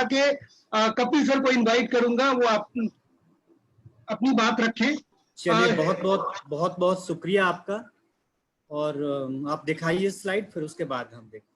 के कपिल सर को इनवाइट करूंगा, वो अपनी बात रखें। चलिए, बहुत बहुत शुक्रिया आपका। और आप दिखाइए स्लाइड, फिर उसके बाद हम देखें।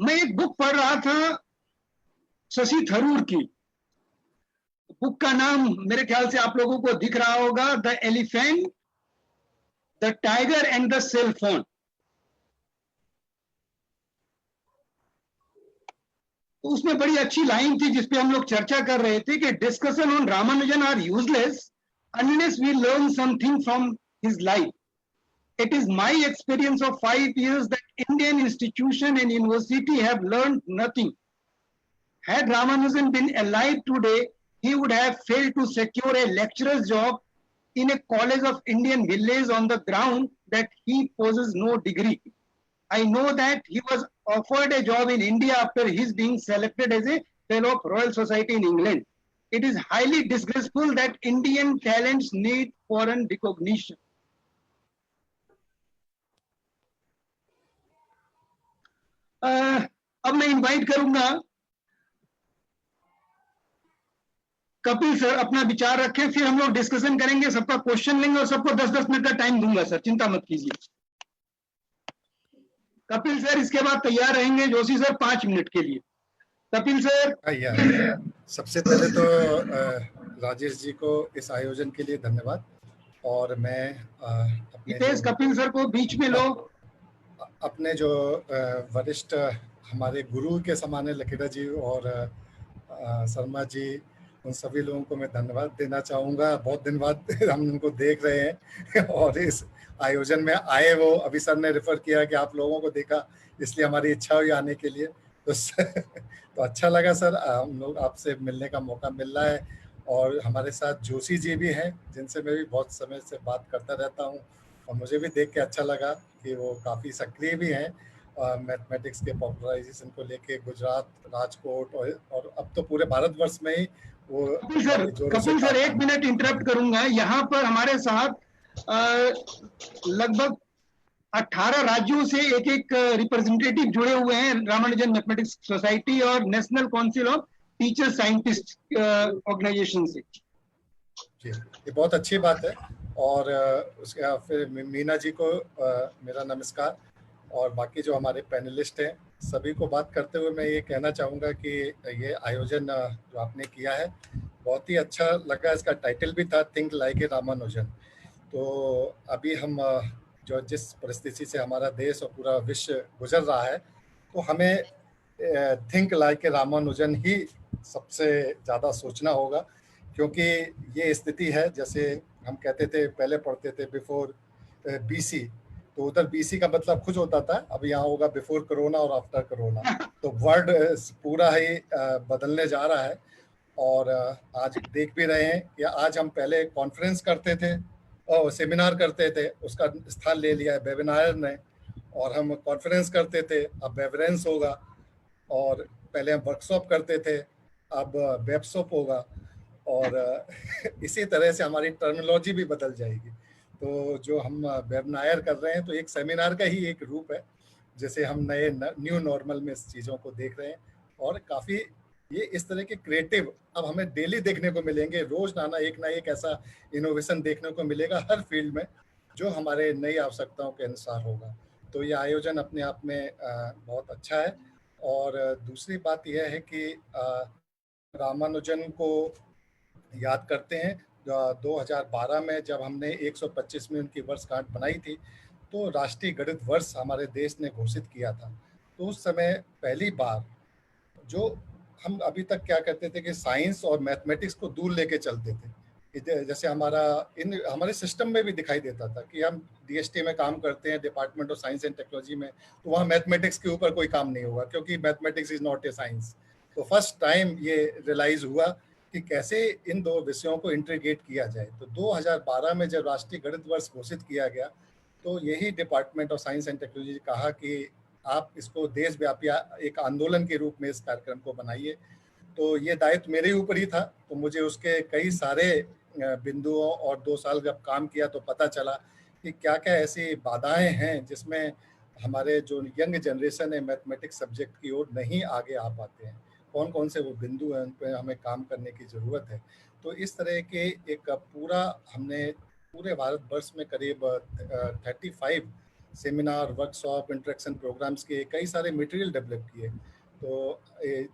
मैं एक बुक पढ़ रहा था शशि थरूर की। बुक का नाम मेरे ख्याल से आप लोगों को दिख रहा होगा, the elephant, the tiger and the cell phone. तो उसमें बड़ी अच्छी लाइन थी जिसपे हम लोग चर्चा कर रहे थे कि discussion on Ramanujan are useless unless we learn something from his life. It is my experience of 5 years that Indian institution and university have learned nothing. Had Ramanujan been alive today, he would have failed to secure a lecturer's job in a college of Indian village on the ground that he possesses no degree. I know that he was offered a job in India after his being selected as a fellow of Royal Society in England. It is highly disgraceful that Indian talents need foreign recognition. अब मैं invite करूंगा Kapil sir अपना विचार रखें, फिर हम लोग discussion करेंगे, सबका क्वेश्चन लेंगे और सबको 10-10 मिनट का टाइम दूंगा सर, चिंता मत कीजिए। कपिल सर इसके बाद तैयार रहेंगे, जोशी सर 5 मिनट के लिए। कपिल सर। सबसे पहले तो राजेश जी को इस आयोजन के लिए धन्यवाद। और मैं अपने कपिल सर को बीच में लो। अपने जो वरिष्ठ हमारे गुरु के समान है लकीरा जी और शर्मा जी, उन सभी लोगों को मैं धन्यवाद देना चाहूँगा। बहुत दिन बाद हम उनको देख रहे हैं और इस आयोजन में आए। वो अभी सर ने रेफर किया कि आप लोगों को देखा, इसलिए हमारी इच्छा हुई आने के लिए। तो अच्छा लगा सर, हम लोग आपसे मिलने का मौका मिल रहा है। और हमारे साथ जोशी जी भी हैं, जिनसे मैं भी बहुत समय से बात करता रहता हूँ और मुझे भी देख के अच्छा लगा कि वो काफ़ी सक्रिय भी हैं मैथमेटिक्स के पॉपुलराइजेशन को लेके गुजरात, राजकोट और अब तो पूरे भारतवर्ष में ही वो। कपिल सर 1 मिनट इंटरप्ट करूंगा। यहाँ पर हमारे साथ लगभग 18 राज्यों से एक रिप्रेजेंटेटिव जुड़े हुए हैं, रामानुजन मैथमेटिक्स सोसाइटी और national council of teacher scientist organisation से। ये बहुत अच्छी बात है। और उसके फिर मीना जी को मेरा नमस्कार और बाकी जो हमारे पैनलिस्ट हैं सभी को बात करते हुए मैं ये कहना चाहूँगा कि ये आयोजन जो आपने किया है बहुत ही अच्छा लगा। इसका टाइटल भी था थिंक लाइक ए रामानुजन। तो अभी हम जो जिस परिस्थिति से हमारा देश और पूरा विश्व गुजर रहा है, तो हमें थिंक लाइक ए रामानुजन ही सबसे ज़्यादा सोचना होगा, क्योंकि ये स्थिति है जैसे हम कहते थे, पहले पढ़ते थे बिफोर बीसी, तो उधर बीसी का मतलब कुछ होता था, अब यहाँ होगा बिफोर कोरोना और आफ्टर कोरोना। तो वर्ड पूरा ही बदलने जा रहा है। और आज देख भी रहे हैं कि आज हम पहले कॉन्फ्रेंस करते थे और सेमिनार करते थे, उसका स्थान ले लिया है वेबिनार ने, और हम कॉन्फ्रेंस करते थे अब वेबरेंस होगा, और पहले हम वर्कशॉप करते थे अब वेबशॉप होगा, और इसी तरह से हमारी टर्मिनोलॉजी भी बदल जाएगी। तो जो हम वेबिनार कर रहे हैं तो एक सेमिनार का ही एक रूप है, जैसे हम नए न्यू नॉर्मल में इस चीज़ों को देख रहे हैं। और काफ़ी ये इस तरह के क्रिएटिव अब हमें डेली देखने को मिलेंगे, रोज ना एक ऐसा इनोवेशन देखने को मिलेगा हर फील्ड में, जो हमारे नई आवश्यकताओं के अनुसार होगा। तो ये आयोजन अपने आप में बहुत अच्छा है। और दूसरी बात यह है कि रामानुजन को याद करते हैं 2012 में जब हमने 125वीं उनकी वर्षगांठ बनाई थी, तो राष्ट्रीय गणित वर्ष हमारे देश ने घोषित किया था। तो उस समय पहली बार जो हम अभी तक क्या करते थे कि साइंस और मैथमेटिक्स को दूर लेके चलते थे, जैसे हमारे सिस्टम में भी दिखाई देता था कि हम डीएसटी में काम करते हैं, department of science and technology में, तो वहाँ मैथमेटिक्स के ऊपर कोई काम नहीं होगा क्योंकि mathematics is not a science. तो फर्स्ट टाइम ये रियलाइज हुआ कि कैसे इन दो विषयों को इंटीग्रेट किया जाए। तो 2012 में जब राष्ट्रीय गणित वर्ष घोषित किया गया तो यही department of science and technology कहा कि आप इसको देशव्यापी एक आंदोलन के रूप में इस कार्यक्रम को बनाइए। तो ये दायित्व मेरे ऊपर ही था, तो मुझे उसके कई सारे बिंदुओं और 2 साल जब काम किया तो पता चला कि क्या क्या ऐसी बाधाएं हैं जिसमें हमारे जो यंग जनरेशन है मैथमेटिक्स सब्जेक्ट की ओर नहीं आगे आ पाते हैं, कौन कौन से वो बिंदु हैं उन पर हमें काम करने की ज़रूरत है। तो इस तरह के एक पूरा हमने पूरे भारतवर्ष में करीब 35 सेमिनार, वर्कशॉप, इंटरेक्शन प्रोग्राम्स के कई सारे मटेरियल डेवलप किए। तो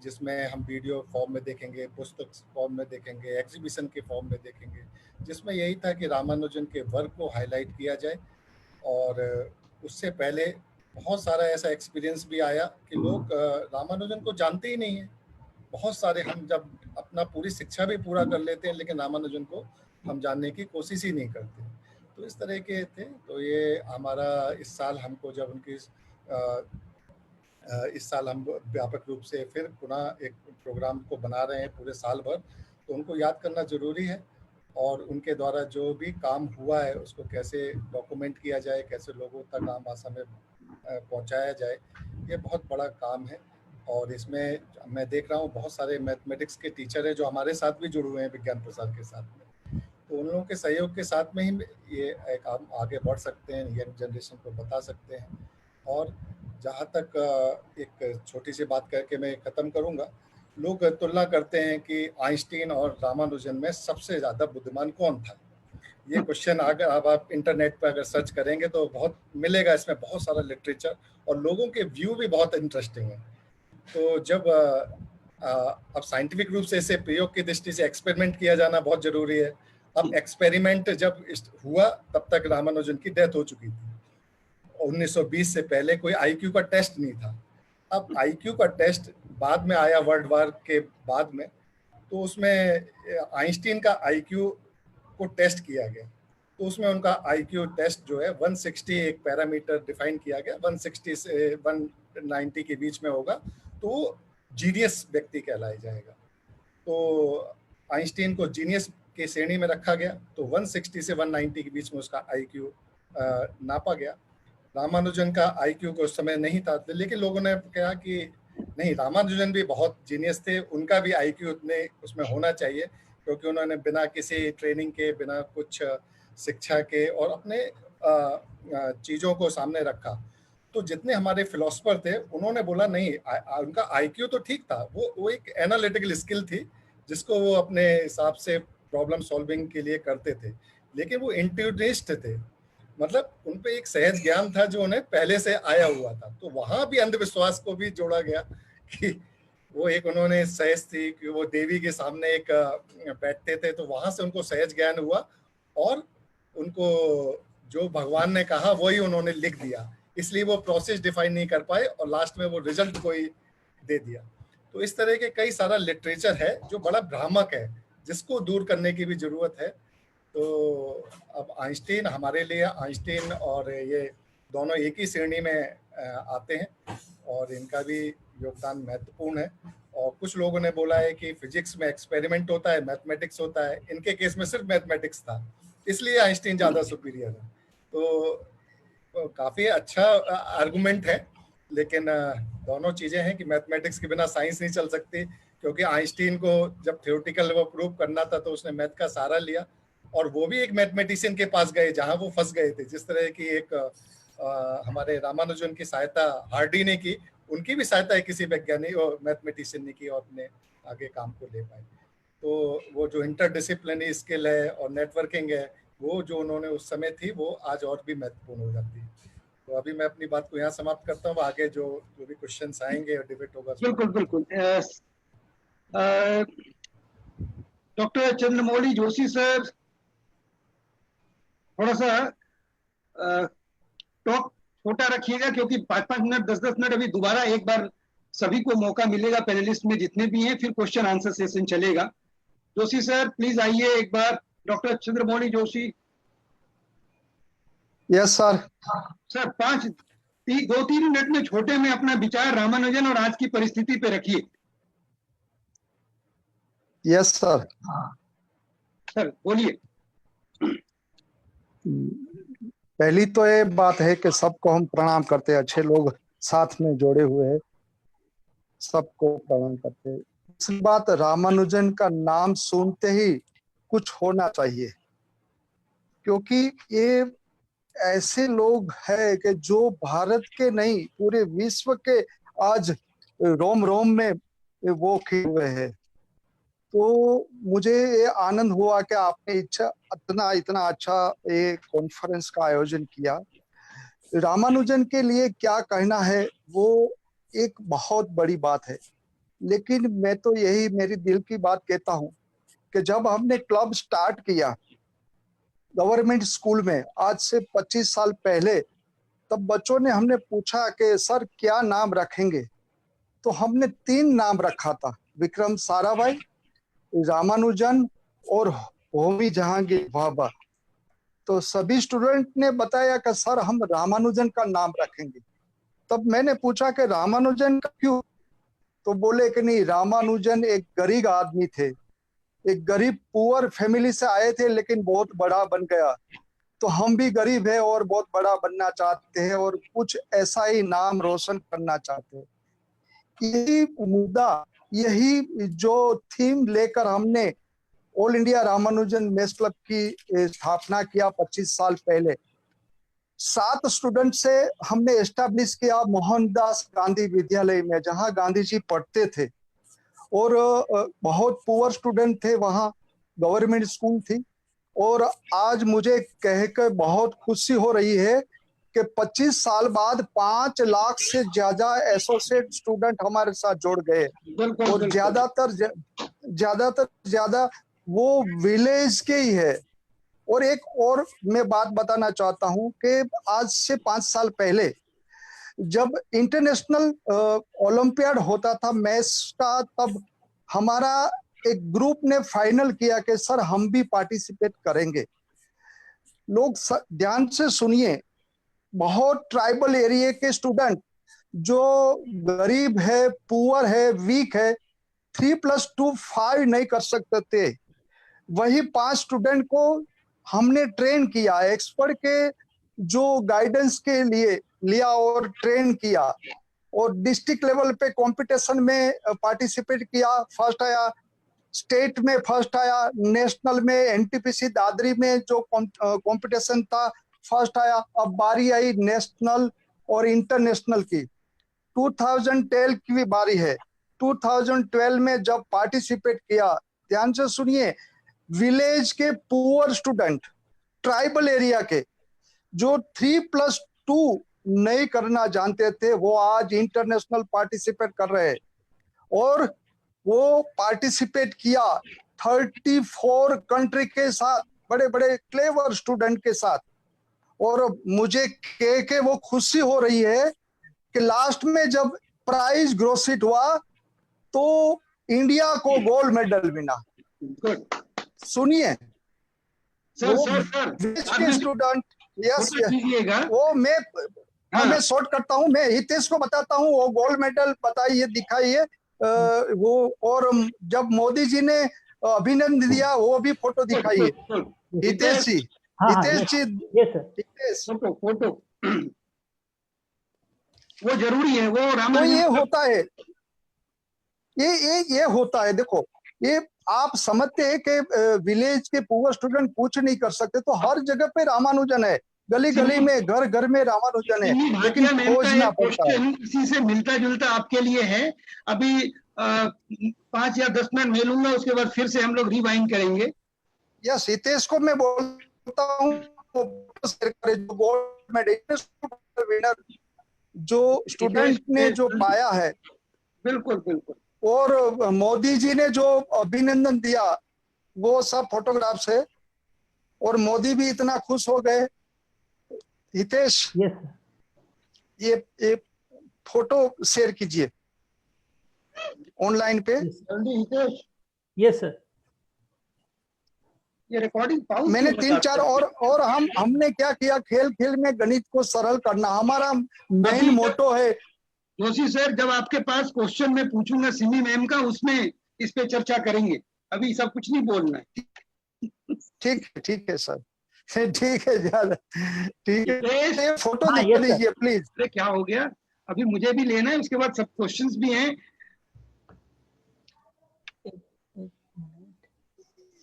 जिसमें हम वीडियो फॉर्म में देखेंगे, पुस्तक फॉर्म में देखेंगे, एग्जीबिशन के फॉर्म में देखेंगे, जिसमें यही था कि रामानुजन के वर्क को हाईलाइट किया जाए। और उससे पहले बहुत सारा ऐसा एक्सपीरियंस भी आया कि लोग रामानुजन को जानते ही नहीं है। बहुत सारे हम जब अपना पूरी शिक्षा भी पूरा कर लेते हैं लेकिन रामानुजन को हम जानने की कोशिश ही नहीं करते। तो इस तरह के थे। तो ये हमारा इस साल हमको जब उनकी इस साल हम व्यापक रूप से फिर पुनः एक प्रोग्राम को बना रहे हैं पूरे साल भर, तो उनको याद करना ज़रूरी है और उनके द्वारा जो भी काम हुआ है उसको कैसे डॉक्यूमेंट किया जाए, कैसे लोगों तक आम भाषा में पहुंचाया जाए, ये बहुत बड़ा काम है। और इसमें मैं देख रहा हूँ बहुत सारे मैथमेटिक्स के टीचर हैं जो हमारे साथ भी जुड़े हुए हैं विज्ञान प्रसार के साथ में, तो उन लोगों के सहयोग के साथ में ही ये एक आगे बढ़ सकते हैं, यंग जनरेशन को बता सकते हैं। और जहाँ तक एक छोटी सी बात करके मैं ख़त्म करूँगा, लोग तुलना करते हैं कि आइंस्टीन और रामानुजन में सबसे ज़्यादा बुद्धिमान कौन था। ये क्वेश्चन अगर अब आप इंटरनेट पर अगर सर्च करेंगे तो बहुत मिलेगा, इसमें बहुत सारा लिटरेचर और लोगों के व्यू भी बहुत इंटरेस्टिंग है। तो जब अब साइंटिफिक रूप से इसे प्रयोग की दृष्टि से एक्सपेरिमेंट किया जाना बहुत ज़रूरी है। अब एक्सपेरिमेंट जब हुआ तब तक रामानुजन की डेथ हो चुकी थी। 1920 से पहले कोई आईक्यू का टेस्ट नहीं था। अब आईक्यू का टेस्ट बाद में आया, वर्ल्ड वार के बाद में, तो उसमें आइंस्टीन का आईक्यू को टेस्ट किया गया। तो उसमें उनका आईक्यू टेस्ट जो है 160 एक पैरामीटर डिफाइन किया गया, 160 से 190 के बीच में होगा तो जीनियस व्यक्ति कहलाया जाएगा। तो आइंस्टीन को जीनियस के श्रेणी में रखा गया, तो 160 से 190 के बीच में उसका आईक्यू नापा गया। रामानुजन का आईक्यू को उस समय नहीं था, लेकिन लोगों ने कहा कि नहीं, रामानुजन भी बहुत जीनियस थे, उनका भी आईक्यू उतने उसमें होना चाहिए, क्योंकि उन्होंने बिना किसी ट्रेनिंग के, बिना कुछ शिक्षा के और अपने चीज़ों को सामने रखा। तो जितने हमारे फिलोसफर थे उन्होंने बोला नहीं, उनका आईक्यू तो ठीक था, वो एक एनालिटिकल स्किल थी जिसको वो अपने हिसाब से प्रॉब्लम सॉल्विंग के लिए करते थे, लेकिन वो इंट्यूनिस्ट थे, मतलब उन पे एक सहज ज्ञान था जो उन्हें पहले से आया हुआ था। तो वहां भी अंधविश्वास को भी जोड़ा गया कि वो एक उन्होंने सहज थी कि वो देवी के सामने एक बैठते थे, तो वहां से उनको सहज ज्ञान हुआ और उनको जो भगवान ने कहा वही उन्होंने लिख दिया, इसलिए वो प्रोसेस डिफाइन नहीं कर पाए और लास्ट में वो रिजल्ट को ही दे दिया। तो इस तरह के कई सारा लिटरेचर है जो बड़ा भ्रामक है, जिसको दूर करने की भी जरूरत है। तो अब आइंस्टीन हमारे लिए, आइंस्टीन और ये दोनों एक ही श्रेणी में आते हैं और इनका भी योगदान महत्वपूर्ण है। और कुछ लोगों ने बोला है कि फिजिक्स में एक्सपेरिमेंट होता है, मैथमेटिक्स होता है, इनके केस में सिर्फ मैथमेटिक्स था, इसलिए आइंस्टीन ज़्यादा सुपीरियर है। तो काफ़ी अच्छा आर्गुमेंट है, लेकिन दोनों चीज़ें हैं कि मैथमेटिक्स के बिना साइंस नहीं चल सकती, क्योंकि आइंस्टीन को जब थ्योरेटिकल वो प्रूव करना था तो उसने मैथ का सहारा लिया, और वो भी एक मैथमेटिशियन के पास गए जहां वो फंस गए थे। जिस तरह की एक हमारे रामानुजन की सहायता हार्डी ने की, उनकी भी सहायता किसी वैज्ञानिक और मैथमेटिशियन ने की और अपने आगे काम को ले पाए। तो वो जो इंटरडिसिप्लिनरी स्किल है और नेटवर्किंग है, वो जो उन्होंने उस समय थी, वो आज और भी महत्वपूर्ण हो जाती है। तो अभी मैं अपनी बात को यहाँ समाप्त करता हूँ, आगे जो भी क्वेश्चंस आएंगे और डिबेट होगा। बिल्कुल बिल्कुल। डॉक्टर चंद्रमौली जोशी सर, थोड़ा सा टॉक छोटा रखिएगा, क्योंकि 5-5 मिनट 10-10 मिनट अभी दोबारा एक बार सभी को मौका मिलेगा, पैनलिस्ट में जितने भी हैं, फिर क्वेश्चन आंसर सेशन चलेगा। जोशी सर प्लीज आइए एक बार। Doctor Chandramouli Joshi. Yes sir. Sir 2-3 minute में छोटे में अपना विचार रामानुजन और आज की परिस्थिति पे रखिए। Yes sir. सर बोलिए। पहली तो ये बात है कि सबको हम प्रणाम करते हैं, अच्छे लोग साथ में जोड़े हुए हैं, सबको प्रणाम करते हैं। दूसरी बात, रामानुजन का नाम सुनते ही कुछ होना चाहिए, क्योंकि ये ऐसे लोग हैं कि जो भारत के नहीं पूरे विश्व के आज रोम रोम में वो खिले हुए हैं। तो मुझे ये आनंद हुआ कि आपने इतना अच्छा ये कॉन्फ्रेंस का आयोजन किया। रामानुजन के लिए क्या कहना है वो एक बहुत बड़ी बात है, लेकिन मैं तो यही मेरी दिल की बात कहता हूँ कि जब हमने क्लब स्टार्ट किया गवर्नमेंट स्कूल में आज से 25 साल पहले, तब बच्चों ने हमने पूछा कि सर क्या नाम रखेंगे, तो हमने 3 नाम रखा था, विक्रम साराभाई, रामानुजन और होमी जहांगीर भाभा। तो सभी स्टूडेंट ने बताया कि सर हम रामानुजन का नाम रखेंगे। तब मैंने पूछा कि रामानुजन का क्यों, तो बोले कि नहीं, रामानुजन एक गरीब आदमी थे, एक गरीब पुअर फैमिली से आए थे लेकिन बहुत बड़ा बन गया, तो हम भी गरीब है और बहुत बड़ा बनना चाहते हैं और कुछ ऐसा ही नाम रोशन करना चाहते हैं। यही मुद्दा, यही जो थीम लेकर हमने all India Ramanujan mess club की स्थापना किया 25 साल पहले। 7 स्टूडेंट से हमने एस्टैब्लिश किया मोहनदास गांधी विद्यालय में, जहां गांधी जी पढ़ते थे, और बहुत पुअर स्टूडेंट थे वहां, गवर्नमेंट स्कूल थी। और आज मुझे कह कर बहुत खुशी हो रही है कि 25 साल बाद 5 लाख से ज्यादा एसोसिएट स्टूडेंट हमारे साथ जुड़ गए, और ज्यादा वो विलेज के ही है। और एक और मैं बात बताना चाहता हूं कि आज से 5 साल पहले जब इंटरनेशनल ओलंपियाड होता था मैथ्स का, तब हमारा एक ग्रुप ने फाइनल किया कि सर हम भी पार्टिसिपेट करेंगे। लोग ध्यान से सुनिए, बहुत ट्राइबल एरिया के स्टूडेंट जो गरीब है, पुअर है, वीक है, 3+2 5 नहीं कर सकते थे, वही 5 स्टूडेंट को हमने ट्रेन किया, एक्सपर्ट के जो गाइडेंस के लिए लिया और ट्रेन किया, और डिस्ट्रिक्ट लेवल पे कंपटीशन में पार्टिसिपेट किया, फर्स्ट आया, स्टेट में फर्स्ट आया, नेशनल में एनटीपीसी दादरी में जो कंपटीशन था फर्स्ट आया। अब बारी आई नेशनल और इंटरनेशनल की, 2012 की भी बारी है। 2012 में जब पार्टिसिपेट किया, ध्यान से सुनिए, विलेज के पुअर स्टूडेंट, ट्राइबल एरिया के, जो 3+2 नहीं करना जानते थे, वो आज इंटरनेशनल पार्टिसिपेट कर रहे हैं। और वो पार्टिसिपेट किया 34 कंट्री के साथ, बड़े बड़े क्लेवर स्टूडेंट के साथ। और मुझे कह के वो खुशी हो रही है कि लास्ट में जब प्राइज घोषित हुआ तो इंडिया को गोल्ड मेडल मिला। सुनिए, सर स्टूडेंट, यस, कीजिएगा वो मैं शॉर्ट करता हूँ, मैं हितेश को बताता हूँ, वो गोल्ड मेडल बताइए, दिखाइए वो। और जब मोदी जी ने अभिनंदन दिया वो भी फोटो दिखाइए। हितेश जी, हितेश, फोटो वो जरूरी है, वो तो ये होता है, ये होता है। देखो, ये आप समझते हैं कि विलेज के पुअर स्टूडेंट कुछ नहीं कर सकते, तो हर जगह पे रामानुजन है, गली गली में, घर घर में रामानुजन है, लेकिन खोजना पड़ता है। इसी से मिलता जुलता आपके लिए है। अभी 5 या 10 मिनट मैं लूंगा, उसके बाद फिर से हम लोग रिवाइंड करेंगे। यस, हितेश को मैं बोलता हूँ गोल्ड मेडल विनर जो स्टूडेंट ने जो पाया है। बिल्कुल बिल्कुल। और मोदी जी ने जो अभिनंदन दिया वो सब फोटोग्राफ्स है, और मोदी भी इतना खुश हो गए। हितेश, ये फोटो शेयर कीजिए ऑनलाइन पे। हितेश, यस सर, ये रिकॉर्डिंग मैंने 3-4 और हमने क्या किया, खेल खेल में गणित को सरल करना हमारा मेन मोटो है। जोशी सर, जब आपके पास क्वेश्चन मैं पूछूंगा सिमी मैम का, उसमें इस पे चर्चा करेंगे। अभी सब कुछ नहीं बोलना है। ठीक है सर, ठीक है ज्यादा, ठीक है। हितेश, ये फोटो हाँ, दिखा yes, sir. दीजिए प्लीज। अरे क्या हो गया, अभी मुझे भी लेना है, उसके बाद सब क्वेश्चंस भी हैं।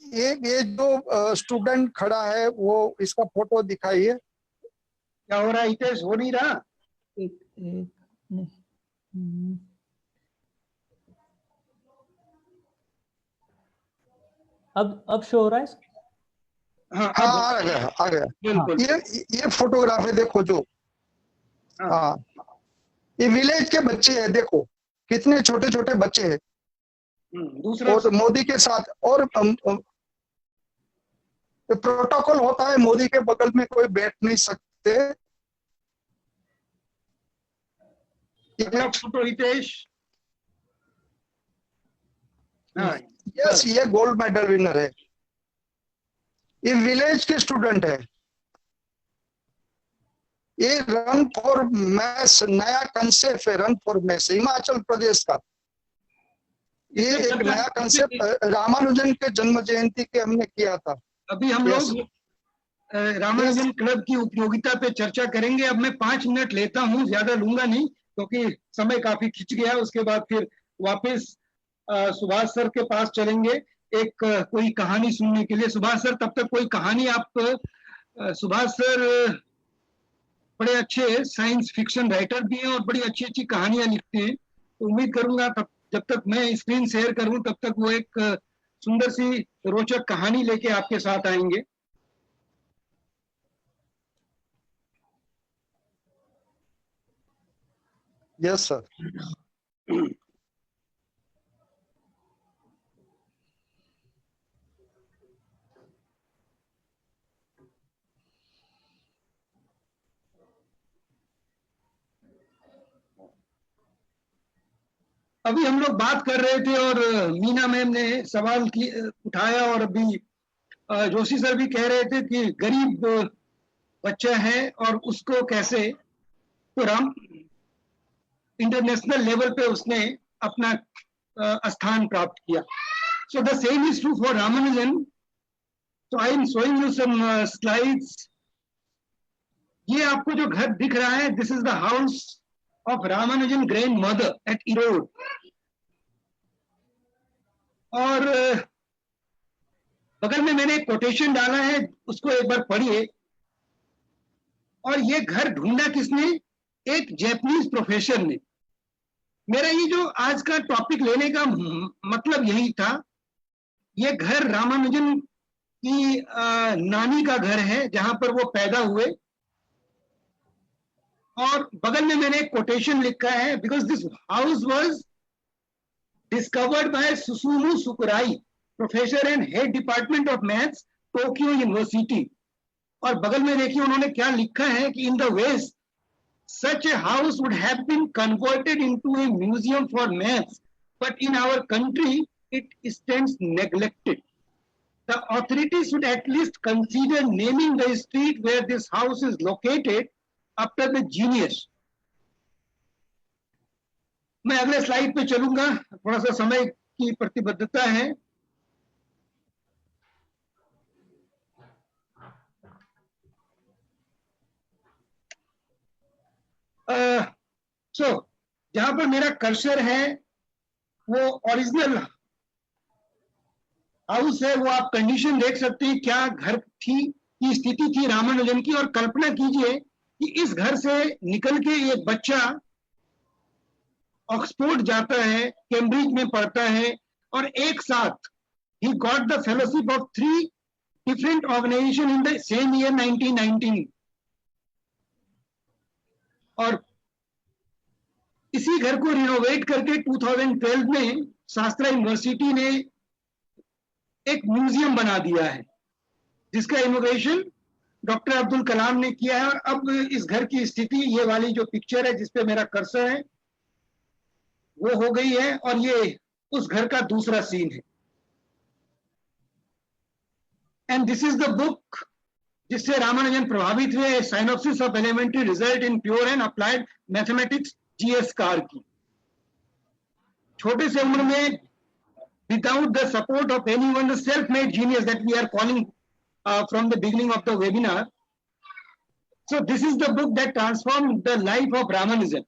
ये जो स्टूडेंट खड़ा है वो, इसका फोटो दिखाइए। क्या हो रहा है हितेश, हो नहीं रहा? अब शो हो रहा है? हाँ हाँ अब आ गया आ गया। बिल्कुल। ये फोटोग्राफ है, देखो जो, हाँ। हाँ ये विलेज के बच्चे हैं, देखो कितने छोटे छोटे बच्चे हैं, दूसरा और मोदी के साथ, और प्रोटोकॉल होता है, मोदी के बगल में कोई बैठ नहीं सकते। अगला फोटो हितेश। हाँ यस, ये गोल्ड मेडल विनर है, ये विलेज के स्टूडेंट है। ये रन फॉर मैस नया कंसेप्ट है, run for mess Himachal Pradesh का। ये एक नया कंसेप्ट रामानुजन के जन्म जयंती के हमने किया था। अभी हम लोग रामानुजन क्लब की उपयोगिता पे चर्चा करेंगे। अब मैं 5 मिनट लेता हूँ, ज्यादा लूंगा नहीं क्योंकि समय काफी खिंच गया। उसके बाद फिर वापस सुभाष सर के पास चलेंगे एक कोई कहानी सुनने के लिए। सुभाष सर, तब तक कोई कहानी आप, सुभाष सर बड़े अच्छे साइंस फिक्शन राइटर भी हैं और बड़ी अच्छी अच्छी कहानियां लिखते हैं, तो उम्मीद करूंगा तब जब तक मैं स्क्रीन शेयर करूं तब तक वो एक सुंदर सी रोचक कहानी लेके आपके साथ आएंगे। Yes sir. अभी हम लोग बात कर रहे थे और मीना मैम ने सवाल की उठाया, और अभी जोशी सर भी कह रहे थे कि गरीब बच्चा है और उसको कैसे, तो राम इंटरनेशनल लेवल पे उसने अपना स्थान प्राप्त किया। So the same is true for Ramanujan. So I am showing you some slides. ये आपको जो घर दिख रहा है, this is the house of Ramanujan grandmother at Erode. और बगल में मैंने एक कोटेशन डाला है, उसको एक बार पढ़िए। और ये घर ढूंढा किसने? एक जैपनीज प्रोफेसर ने। मेरा ये जो आज का टॉपिक लेने का मतलब यही था। ये घर रामानुजन की नानी का घर है, जहां पर वो पैदा हुए। और बगल में मैंने एक कोटेशन लिखा है, because this house was discovered by Susumu Sakurai, professor and head department of maths, Tokyo University. और बगल में देखिए उन्होंने क्या लिखा है कि in the west such a house would have been converted into a museum for maths, but in our country it stands neglected. The authorities should at least consider naming the street where this house is located after the genius. मैं अगले slide पे चलूंगा, थोड़ा सा समय की प्रतिबद्धता है। जहां पर मेरा कर्सर है वो ओरिजिनल हाउस है, वो आप कंडीशन देख सकते हैं क्या घर की स्थिति थी रामानुजन की। और कल्पना कीजिए कि इस घर से निकल के एक बच्चा ऑक्सफोर्ड जाता है, कैम्ब्रिज में पढ़ता है, और एक साथ ही got the fellowship of 3 different organisation in the same year 1919। और इसी घर को रिनोवेट करके 2012 में शास्त्रा यूनिवर्सिटी ने एक म्यूजियम बना दिया है, जिसका इनोवेशन डॉक्टर अब्दुल कलाम ने किया है। और अब इस घर की स्थिति, ये वाली जो पिक्चर है जिसपे मेरा कर्सर है, वो हो गई है, और ये उस घर का दूसरा सीन है। And this is the book जिससे रामानुजन प्रभावित हुए, synopsis of elementary result in pure and applied mathematics, GS Carr की। छोटे से उम्र में without the support of anyone, the self-made genius that we are calling from the beginning of the webinar. So this is the book that transformed the life of Ramanujan.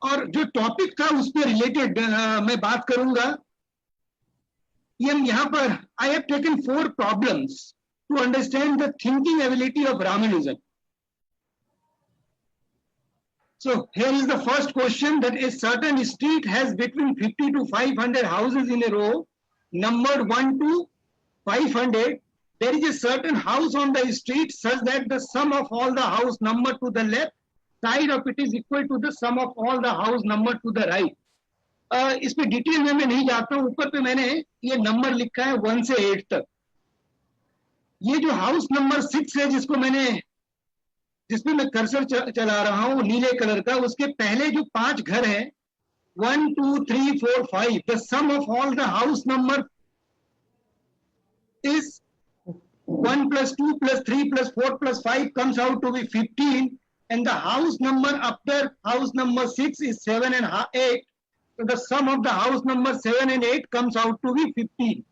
और जो topic था उस पर रिलेटेड मैं बात करूंगा। यहाँ पर I have taken 4 problems to understand the thinking ability of Ramanujan. So here is the first question, that a certain street has between 50 to 500 houses in a row, numbered 1 to 500. There is a certain house on the street such that the sum of all the house numbered to the left side of it is equal to the sum of all the house numbered to the right. इस पे detail में मैं नहीं जाता हूं, ऊपर पे मैंने ये नंबर लिखा है 1 से 8 तक। ये जो हाउस नंबर 6 है जिसमें मैं कर्सर चला रहा हूं नीले कलर का, उसके पहले जो 5 घर हैं 1 2 3 4 5, the sum of all the house number is 1 plus 2 plus 3 plus 4 plus 5 comes out to be 15, and the house number after house number 6 is 7 and 8. So the sum of the house number 7 and 8 comes out to be 15.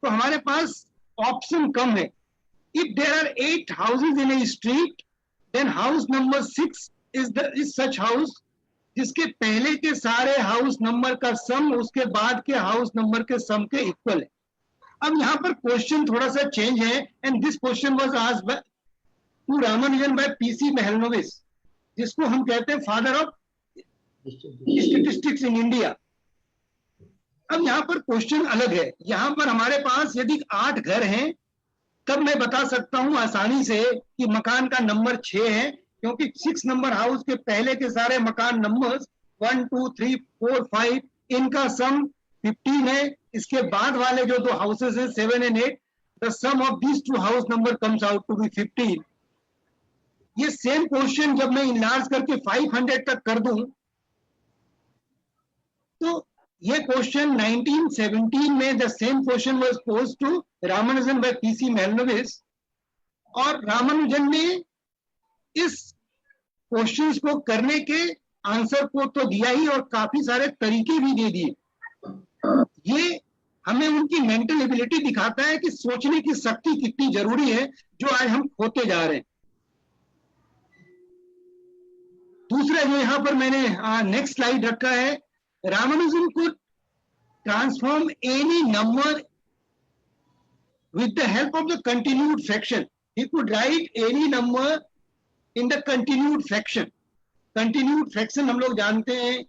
तो हमारे पास option कम है। If there are 8 houses in a street, then house number 6 is such house जिसके पहले के सारे house number का सम उसके बाद के हाउस नंबर के सम के इक्वल है। अब यहाँ पर क्वेश्चन थोड़ा सा चेंज है, and this question was asked to Ramanujan by PC Mahalanobis, जिसको हम कहते हैं father of statistics in India. अब यहाँ पर क्वेश्चन अलग है। यहाँ पर हमारे पास यदि 8 घर हैं तब मैं बता सकता हूं आसानी से कि मकान का नंबर 6 है, क्योंकि 6 नंबर हाउस के पहले के सारे मकान नंबर्स 1 2 3 4 5 इनका सम 15 है। इसके बाद वाले जो 2 हाउसेस हैं 7 and 8, the sum of these 2 house number comes out to be 15। ये सेम क्वेश्चन जब मैं इनलार्ज करके 500 तक कर दूं तो ये क्वेश्चन 1917 में the same question was posed to Ramanujan by PC Mahalanobis, और रामानुजन ने इस क्वेश्चंस को करने के आंसर को तो दिया ही और काफी सारे तरीके भी दे दिए। ये हमें उनकी मेंटल एबिलिटी दिखाता है कि सोचने की शक्ति कितनी जरूरी है, जो आज हम खोते जा रहे हैं। दूसरा जो यहाँ पर मैंने नेक्स्ट स्लाइड रखा है, Ramanujan could transform any number with the help of the continued fraction. He could write any number in the continued fraction. Continued fraction हम लोग जानते हैं,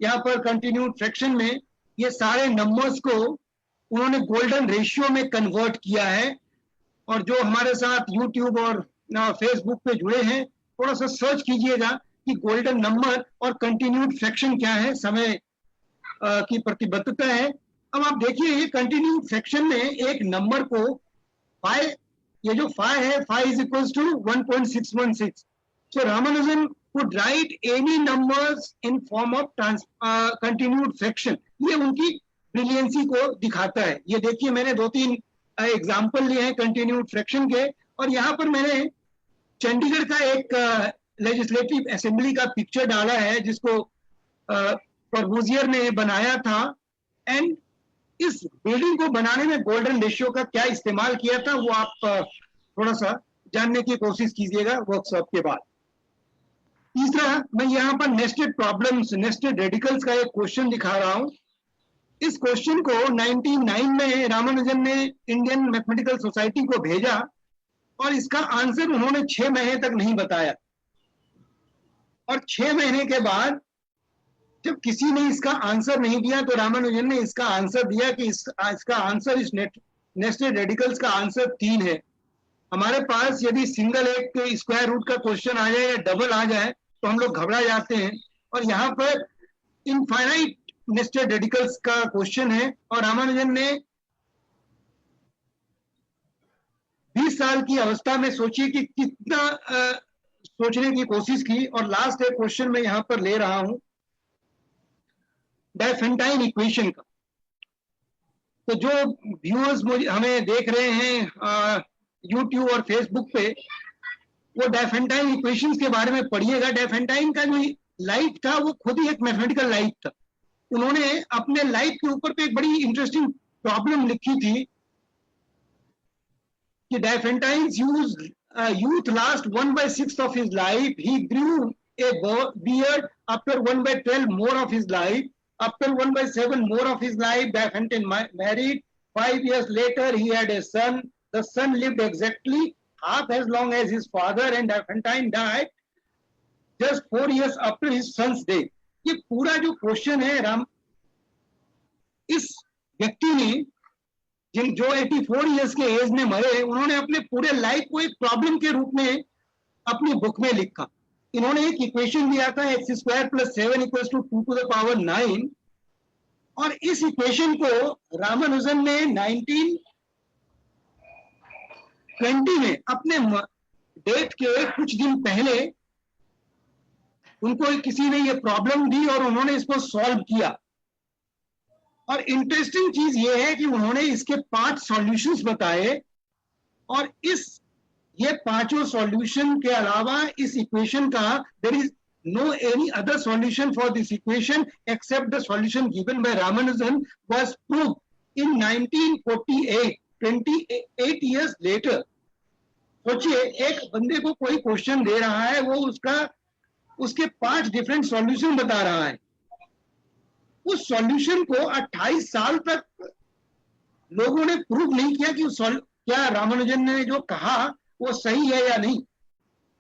यहाँ पर continued fraction में ये सारे नंबर्स को उन्होंने गोल्डन रेशियो में कन्वर्ट किया है। और जो हमारे साथ यूट्यूब और फेसबुक पे जुड़े हैं, थोड़ा सा सर्च कीजिएगा कि गोल्डन नंबर और कंटिन्यूड फ्रैक्शन क्या है, समय की प्रतिबद्धता है। अब आप देखिए ये कंटिन्यूड फ्रैक्शन में एक नंबर को 5, ये जो 5 है 5 is equals to 1.616. So Ramanujan could write any numbers in form of continued fraction. ये उनकी ब्रिलियंसी को दिखाता है। ये देखिए मैंने 2-3 एग्जाम्पल लिए हैं कंटिन्यूड फ्रैक्शन के, और यहाँ पर मैंने चंडीगढ़ का एक लेजिस्लेटिव असेंबली का पिक्चर डाला है जिसको कॉर्बूजियर ने बनाया था। एंड इस बिल्डिंग को बनाने में गोल्डन रेशियो का क्या इस्तेमाल किया था वो आप थोड़ा सा जानने की कोशिश कीजिएगा वर्कशॉप के बाद। तीसरा, मैं यहाँ पर नेस्टेड प्रॉब्लम्स, नेस्टेड रेडिकल्स का एक क्वेश्चन दिखा रहा हूँ। इस क्वेश्चन को 1909 में रामानुजन ने इंडियन मैथमेटिकल सोसाइटी को भेजा और इसका आंसर उन्होंने 6 महीने तक नहीं बताया। और 6 महीने के बाद जब किसी ने इसका आंसर नहीं दिया तो रामानुजन ने इसका आंसर दिया कि इसका आंसर इस नेस्टेड रेडिकल्स का आंसर 3 है। हमारे पास यदि सिंगल एक स्क्वायर रूट का क्वेश्चन आ जाए या डबल आ जाए तो हम लोग घबरा जाते हैं, और यहाँ पर इनफाइनाइट नेस्टेड रेडिकल्स का क्वेश्चन है। और रामानुजन ने 20 साल की अवस्था में सोचिए कि कितना सोचने की कोशिश की। और लास्ट एक क्वेश्चन मैं यहाँ पर ले रहा हूं डायफेंटाइन इक्वेशन का। तो जो व्यूअर्स हमें देख रहे हैं यूट्यूब और फेसबुक पे, वो डायफेंटाइन इक्वेशंस के बारे में पढ़िएगा। डायफेंटाइन का जो लाइट था वो खुद ही एक मैथमेटिकल लाइट था। उन्होंने अपने लाइफ के ऊपर पे एक बड़ी इंटरेस्टिंग प्रॉब्लम लिखी थी कि Diophantines youth last 1/6 of his life. He grew a beard after 1/12 more of his life. After 1/7 more of his life, Diophantine married. 5 years later, he had a son. The son lived exactly half as long as his father, and Diophantine died just 4 years after his son's death. ये पूरा जो question है राम, इस व्यक्ति ने जिन जो 84 years के as में मरे, उन्होंने अपने पूरे लाइफ को एक प्रॉब्लम के रूप में अपनी बुक में लिखा। इन्होंने एक इक्वेशन दिया था x² + 7 = 2 to the power 9, और इस इक्वेशन को रामानुजन ने 1920 में अपने डेथ के कुछ दिन पहले उनको किसी ने ये प्रॉब्लम दी और उन्होंने इसको सॉल्व किया। और इंटरेस्टिंग चीज ये है कि उन्होंने इसके 5 सॉल्यूशंस बताए, और ये पांचों सॉल्यूशन के अलावा इस इक्वेशन का there is no any other solution for this equation except the solution given by Ramanujan was proved in 1948, 28 years later. सोचिए, एक बंदे को कोई क्वेश्चन दे रहा है, वो उसके 5 डिफरेंट सॉल्यूशन बता रहा है। उस सॉल्यूशन को 28 साल तक लोगों ने प्रूव नहीं किया कि क्या रामानुजन ने जो कहा वो सही है या नहीं।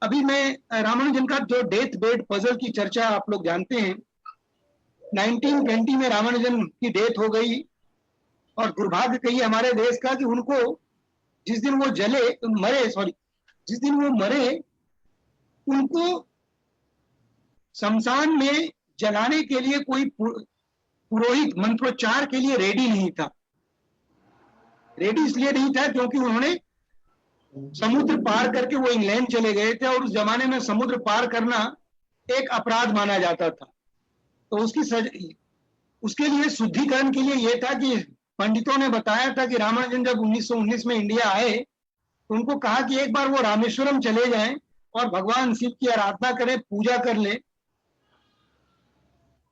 अभी मैं रामानुजन का जो डेथ बेड पजल की चर्चा आप लोग जानते हैं, 1920 में रामानुजन की डेथ हो गई, और दुर्भाग्य कहिए हमारे देश का कि उनको जिस दिन वो मरे उनको शमशान में जलाने के लिए कोई पुरोहित मंत्रोच्चार के लिए रेडी नहीं था। रेडी इसलिए नहीं था क्योंकि उन्होंने समुद्र पार करके वो इंग्लैंड चले गए थे, और उस जमाने में समुद्र पार करना एक अपराध माना जाता था। तो उसके लिए शुद्धिकरण के लिए ये था कि पंडितों ने बताया था कि रामानुजन जब 1919 में इंडिया आए तो उनको कहा कि एक बार वो रामेश्वरम चले जाएं और भगवान शिव की आराधना करें, पूजा कर लें,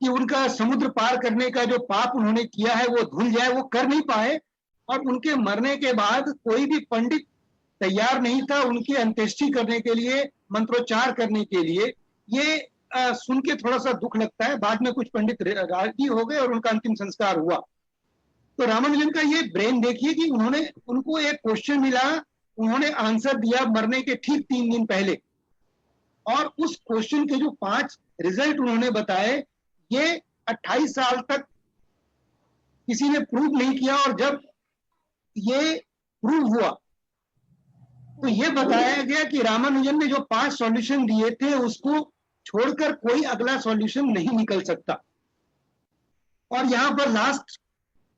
कि उनका समुद्र पार करने का जो पाप उन्होंने किया है वो धुल जाए। वो कर नहीं पाए, और उनके मरने के बाद कोई भी पंडित तैयार नहीं था उनकी अंत्येष्टि करने के लिए, मंत्रोच्चार करने के लिए। ये सुन के थोड़ा सा दुख लगता है। बाद में कुछ पंडित राजी हो गए और उनका अंतिम संस्कार हुआ। तो रामानुजन का ये ब्रेन देखिए कि उनको एक क्वेश्चन मिला, उन्होंने आंसर दिया मरने के ठीक 3 दिन पहले, और उस क्वेश्चन के जो 5 रिजल्ट उन्होंने बताए, ये 28 साल तक किसी ने प्रूव नहीं किया। और जब ये प्रूव हुआ तो ये बताया गया कि रामानुजन ने जो 5 सॉल्यूशन दिए थे उसको छोड़कर कोई अगला सॉल्यूशन नहीं निकल सकता। और यहां पर लास्ट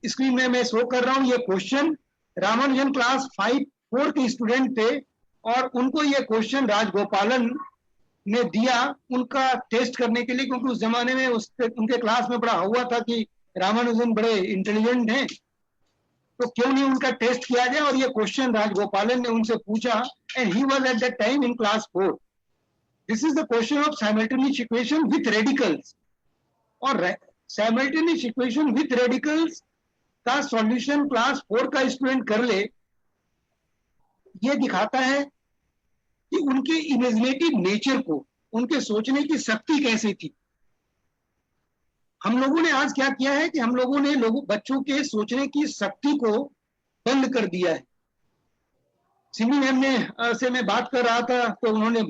स्क्रीन में मैं शो कर रहा हूं ये क्वेश्चन। रामानुजन क्लास 4 के स्टूडेंट थे, और उनको ये क्वेश्चन राजगोपालन ने दिया उनका टेस्ट करने के लिए, क्योंकि उस जमाने में उनके क्लास में बड़ा हुआ था कि रामानुजन बड़े इंटेलिजेंट हैं, तो क्यों नहीं उनका टेस्ट किया जाए। और ये क्वेश्चन राजगोपालन ने उनसे पूछा, and he was at that time in class 4। This is the question of simultaneous equation with radicals. और साइमल्टेनियस इक्वेशन विथ रेडिकल्स का सॉल्यूशन क्लास 4 का स्टूडेंट कर ले, ये दिखाता है कि उनके इमेजिनेटिव नेचर को, उनके सोचने की शक्ति कैसे थी। हम लोगों ने आज क्या किया है कि हम लोगों ने बच्चों के सोचने की शक्ति को बंद कर दिया है। सिमी मैम से मैं बात कर रहा था तो उन्होंने